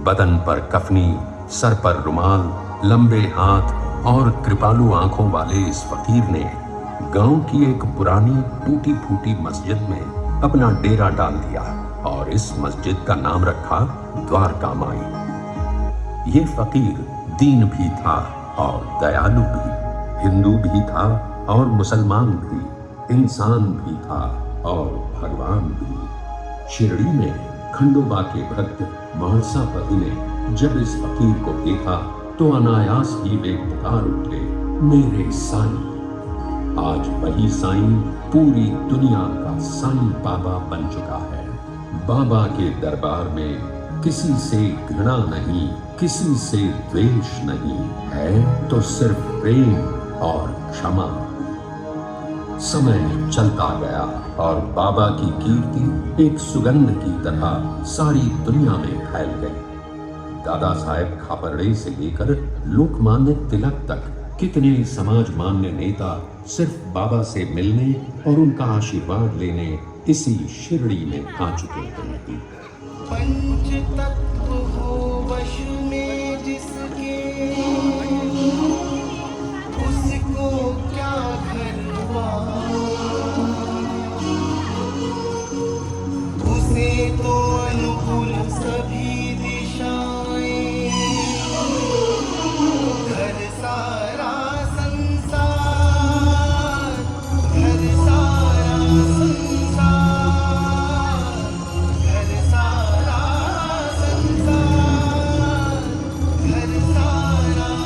बदन पर कफनी, सर पर रुमाल, लंबे हाथ और कृपालु आंखों वाले इस फकीर ने गांव की एक पुरानी टूटी फूटी मस्जिद में अपना डेरा डाल दिया और इस मस्जिद का नाम रखा द्वारका माई। ये फकीर दीन भी था और दयालु भी, हिंदू भी था और मुसलमान भी, इंसान भी था और भगवान भी। शिरडी में खंडोबा के भक्त महर्षापति ने जब इस फकीर को देखा तो अनायास ही वे पुकार उठे, मेरे साईं। आज वही साईं पूरी दुनिया का साईं बाबा बन चुका है। बाबा के दरबार में किसी से घृणा नहीं, किसी से द्वेष नहीं है, तो सिर्फ प्रेम और क्षमा। समय चलता गया और बाबा की कीर्ति एक सुगंध की तरह सारी दुनिया में फैल गई। दादा साहेब खापर्डे से लेकर लोकमान्य तिलक तक कितने समाज मान्य नेता सिर्फ बाबा से मिलने और उनका आशीर्वाद लेने इसी शिरडी में आ चुके हैं। पंच तत्व हो वश में जिसके, उसको क्या घरवा, उसे तो अनुकूल सभी दिशाएं, घर सारा संसार, घर सारा संसार, घर सारा संसार, घर सारा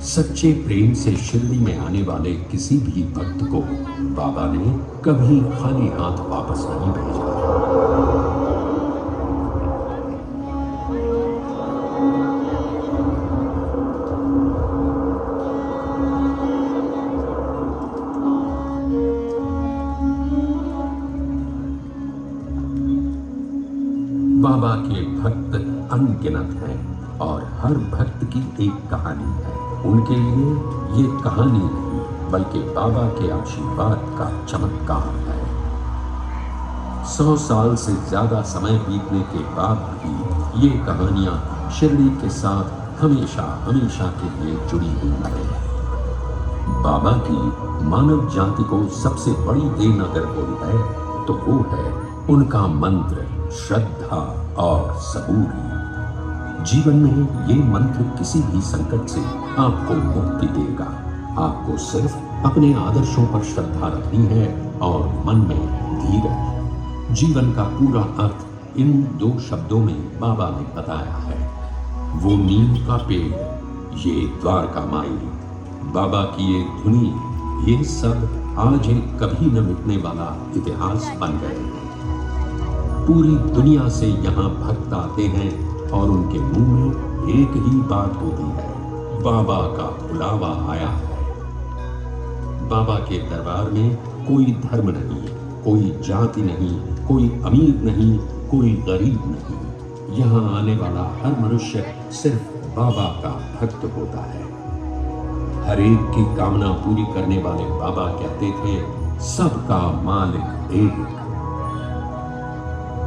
सच्चे प्रेम से शिरडी में आने वाले किसी भी भक्त को बाबा ने कभी खाली हाथ वापस नहीं भेजा। बाबा के भक्त अनगिनत हैं और हर भक्त की एक कहानी है। उनके लिए ये कहानी नहीं बल्कि बाबा के आशीर्वाद का चमत्कार है। 100 साल से ज्यादा समय बीतने के बाद भी ये कहानियां शिरडी के साथ हमेशा हमेशा के लिए जुड़ी हुई है। बाबा की मानव जाति को सबसे बड़ी देन अगर कोई है तो वो है उनका मंत्र, श्रद्धा और सबूरी। जीवन में ये मंत्र किसी भी संकट से आपको मुक्ति देगा। आपको सिर्फ अपने आदर्शों पर श्रद्धा रखनी है और मन में धीरज। जीवन का पूरा अर्थ इन 2 शब्दों में बाबा ने बताया है। वो नीम का पेड़, ये द्वारका माई, बाबा की ये धुनी, ये सब आज एक कभी न मिटने वाला इतिहास बन गए। पूरी दुनिया से यहाँ भक्त आते हैं और उनके मुंह में एक ही बात होती है, बाबा का बुलावा आया है। बाबा के दरबार में कोई धर्म नहीं, कोई जाति नहीं, कोई अमीर नहीं, कोई गरीब नहीं। यहाँ आने वाला हर मनुष्य सिर्फ बाबा का भक्त होता है। हर एक की कामना पूरी करने वाले बाबा कहते थे, सबका मालिक एक।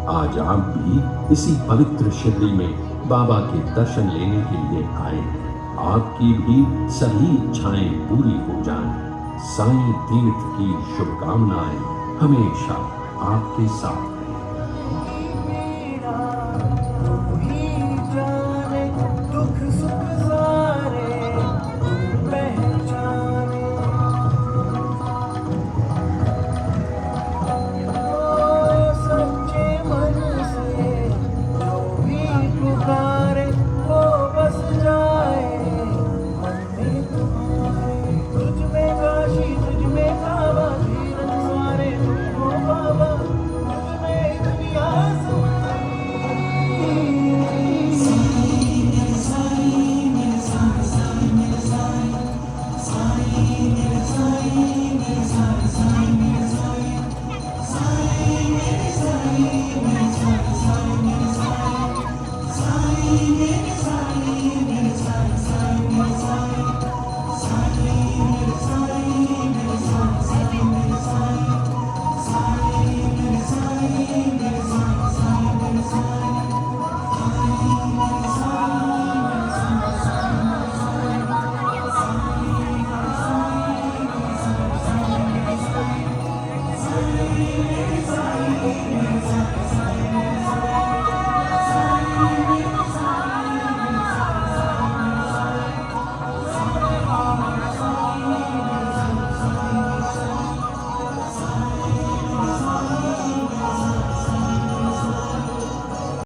आज आप भी इसी पवित्र शिरडी में बाबा के दर्शन लेने के लिए आए हैं। आपकी भी सभी इच्छाएं पूरी हो जाएं। साईं तीर्थ की शुभकामनाएं हमेशा आपके साथ।